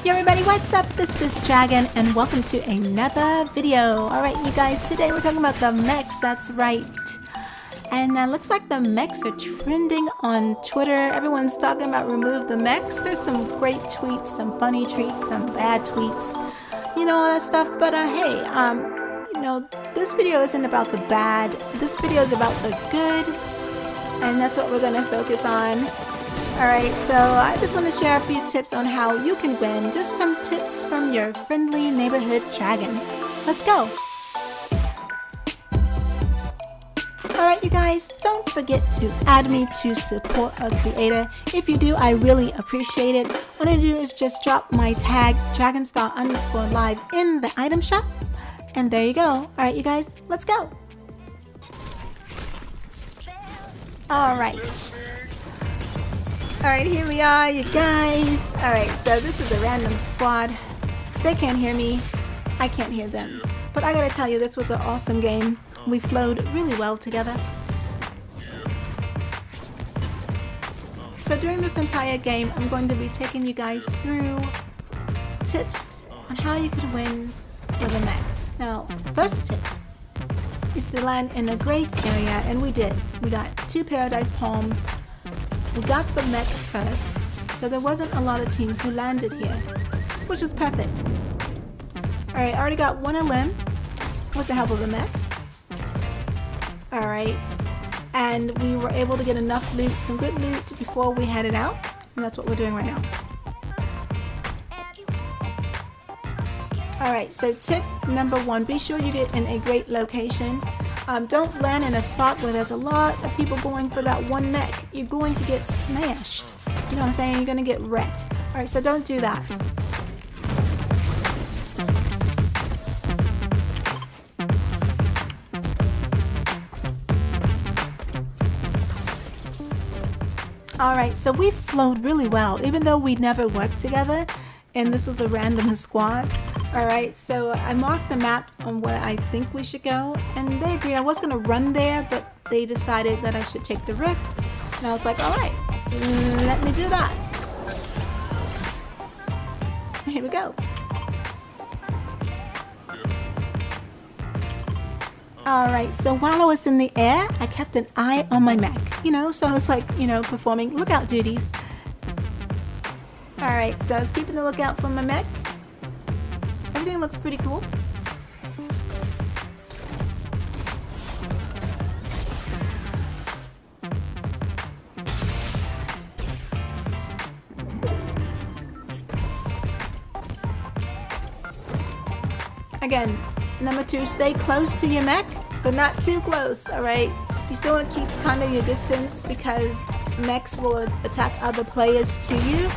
Yo everybody, what's up? This is Dragon and welcome to another video. Alright you guys, today we're talking about the mechs, that's right. And looks like the mechs are trending on Twitter. Everyone's talking about remove the mechs. There's some great tweets, some funny tweets, some bad tweets, you know, all that stuff. But hey, you know, this video isn't about the bad. This video is about the good. And that's what we're going to focus on. Alright, so I just want to share a few tips on how you can win. Just some tips from your friendly neighborhood dragon. Let's go! Alright you guys, don't forget to add me to support a creator. If you do, I really appreciate it. What I do is just drop my tag dragonstar_live in the item shop. And there you go. Alright you guys, let's go! Alright. Alright, here we are, you guys. Alright, so this is a random squad. They can't hear me. I can't hear them. But I gotta tell you, this was an awesome game. We flowed really well together. So during this entire game, I'm going to be taking you guys through tips on how you could win with a mech. Now, first tip is to land in a great area, and we did. We got 2 Paradise Palms. We got the mech first, so there wasn't a lot of teams who landed here, which was perfect. Alright, I already got 1 limb with the help of the mech. Alright, and we were able to get enough loot, some good loot before we headed out, and that's what we're doing right now. Alright, so tip number 1, be sure you get in a great location. Don't land in a spot where there's a lot of people going for that one mech. You're going to get smashed. You know what I'm saying? You're going to get wrecked. Alright, so don't do that. Alright, so we flowed really well, even though we never worked together, and this was a random squad. Alright, so I marked the map on where I think we should go, and they agreed. I was going to run there, but they decided that I should take the rift, and I was like, alright, let me do that. Here we go. Alright, so while I was in the air, I kept an eye on my mech, you know, so I was like, you know, performing lookout duties. Alright, so I was keeping a lookout for my mech. Everything looks pretty cool. Again, number 2, stay close to your mech, but not too close, alright? You still want to keep kind of your distance because mechs will attack other players to you.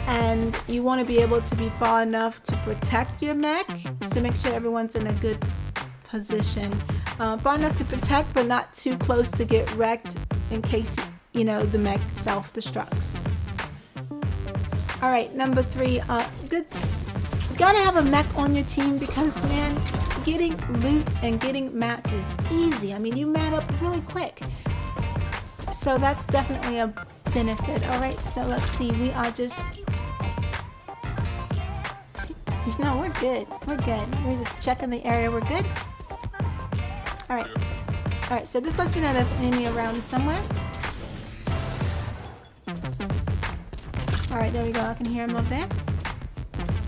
And you want to be able to be far enough to protect your mech, so make sure everyone's in a good position. Far enough to protect, but not too close to get wrecked in case, you know, the mech self-destructs. Alright, number 3, good. You gotta have a mech on your team because, man, getting loot and getting mats is easy. I mean, you mat up really quick. So that's definitely a benefit. Alright, so let's see. We are just... No, we're good. We're good. We're just checking the area. We're good. Alright. Alright, so this lets me know there's an enemy around somewhere. Alright, there we go. I can hear him over there.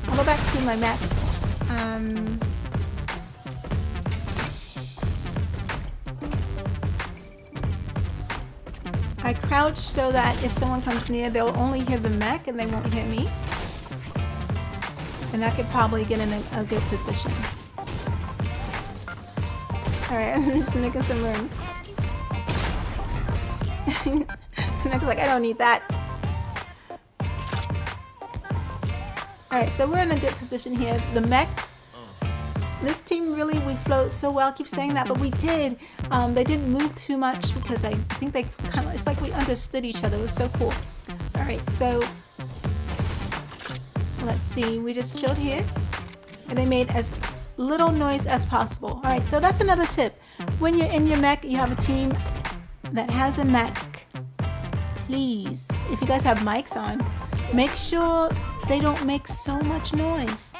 I'll go back to my map. I crouch so that if someone comes near, they'll only hear the mech and they won't hear me. And I could probably get in a good position. Alright, I'm just making some room. The mech's like, I don't need that. Alright, so we're in a good position here. The mech, this team really, we flowed so well. I keep saying that, but we did. They didn't move too much because I think they kind of, it's like we understood each other. It was so cool. Alright, so let's see, we just chilled here and they made as little noise as possible. Alright, so that's another tip. When you're in your mech, you have a team that has a mech. Please, if you guys have mics on, make sure they don't make so much noise.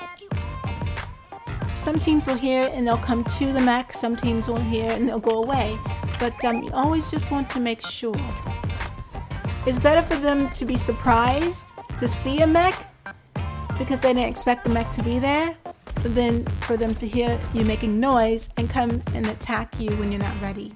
Some teams will hear and they'll come to the mech, some teams will hear and they'll go away. But you always just want to make sure. It's better for them to be surprised to see a mech because they didn't expect the mech to be there, than for them to hear you making noise and come and attack you when you're not ready.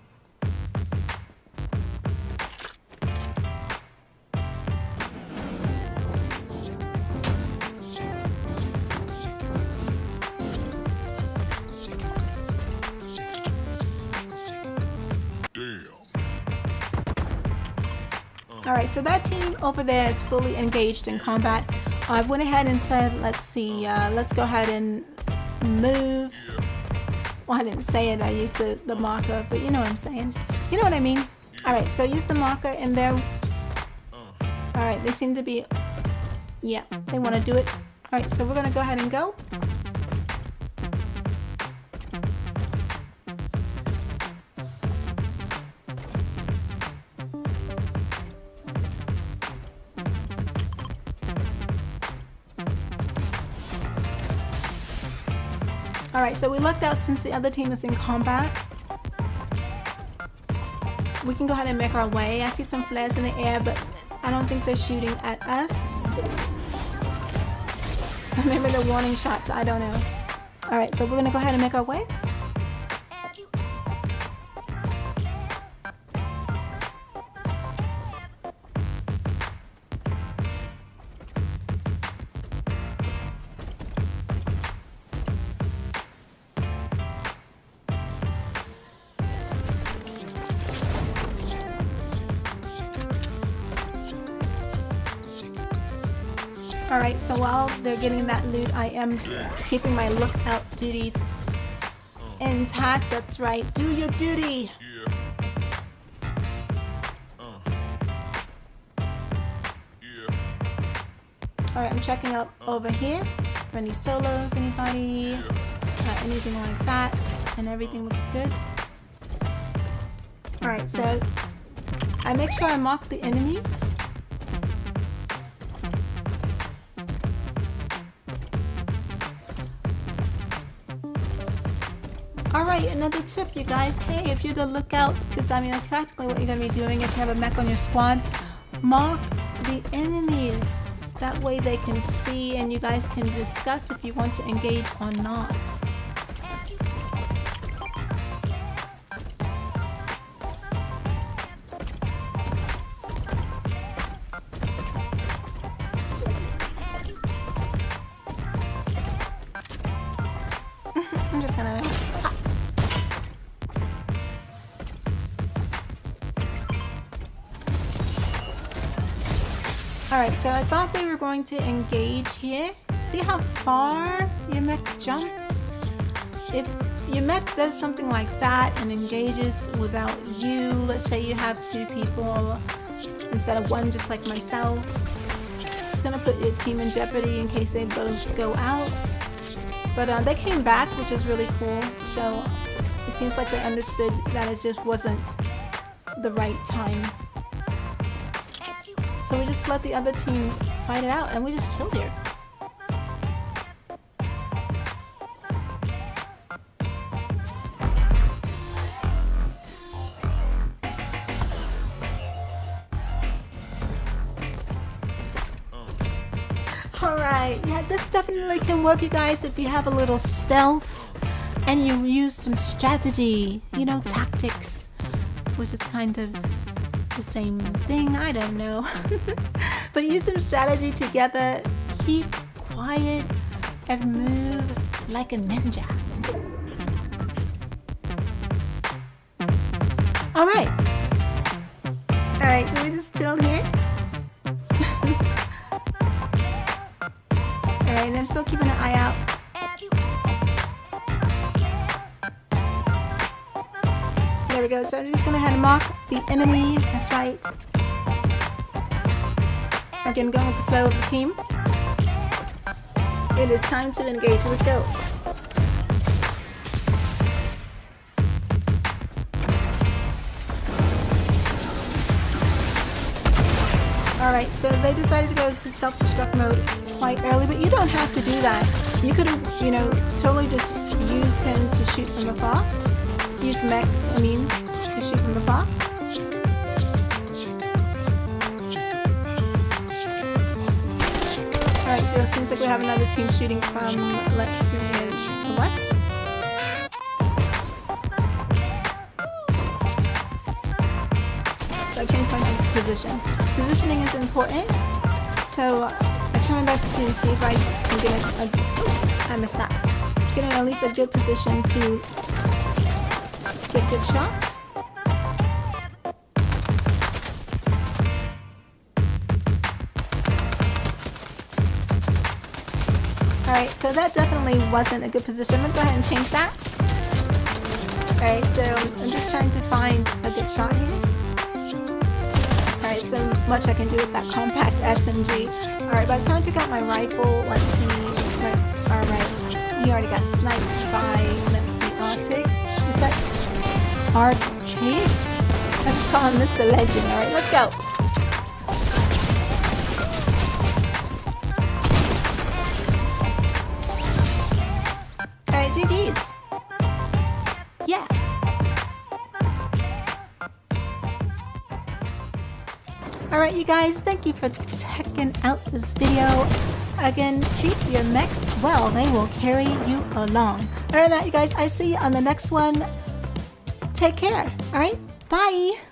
Alright, so that team over there is fully engaged in combat. I went ahead and said, let's see, let's go ahead and move. Well, I didn't say it, I used the marker, but you know what I'm saying. You know what I mean. Alright, so use the marker in there. Alright, they seem to be, yeah, they want to do it. Alright, so we're going to go ahead and go. Alright, so we lucked out since the other team is in combat. We can go ahead and make our way. I see some flares in the air, but I don't think they're shooting at us. Maybe they're warning shots, I don't know. Alright, but we're gonna go ahead and make our way. Alright, so while they're getting that loot, I am keeping my lookout duties intact. That's right, do your duty! Alright, I'm checking out over here for any solos, anybody, anything like that, and everything looks good. Alright, so I make sure I mark the enemies. Alright, another tip, you guys. Hey, if you're the lookout, because I mean that's practically what you're going to be doing if you have a mech on your squad, mark the enemies. That way they can see and you guys can discuss if you want to engage or not. I'm just gonna... Alright, so I thought they were going to engage here. See how far your mech jumps? If your mech does something like that and engages without you, let's say you have two people instead of one, just like myself, it's gonna put your team in jeopardy in case they both go out. But they came back, which is really cool, so it seems like they understood that it just wasn't the right time. So we just let the other team fight it out and we just chilled here. Alright, yeah, this definitely can work, you guys, if you have a little stealth and you use some strategy, you know, tactics, which is kind of the same thing, I don't know. But use some strategy together, keep quiet, and move like a ninja. Alright. Alright, so we just chilled here. Alright, and I'm still keeping an eye out. There we go, so I'm just gonna head and mark the enemy, that's right. Again, going with the flow of the team. It is time to engage, let's go. Alright, so they decided to go to self-destruct mode. quite early, but you don't have to do that. You could have, you know, totally just used him to shoot from afar. Use Mech, to shoot from afar. Alright, so it seems like we have another team shooting from, let's see, the west. So I changed my position. Positioning is important, so I try my best to see if I can get I missed that. Get in at least a good position to get good shots. Alright, so that definitely wasn't a good position. Let's go ahead and change that. Alright, so I'm just trying to find a good shot here. Alright, so much I can do with that compact SMG. Alright, by the time I took out my rifle, let's see. Alright, he already got sniped by, let's see, Arctic. Is that Arcade? I just call him Mr. Legend. Alright, let's go. Alright, GG's. Yeah. Alright, you guys, thank you for checking out this video. Again, treat your mechs well. They will carry you along. Alright, you guys, I see you on the next one. Take care. Alright, bye.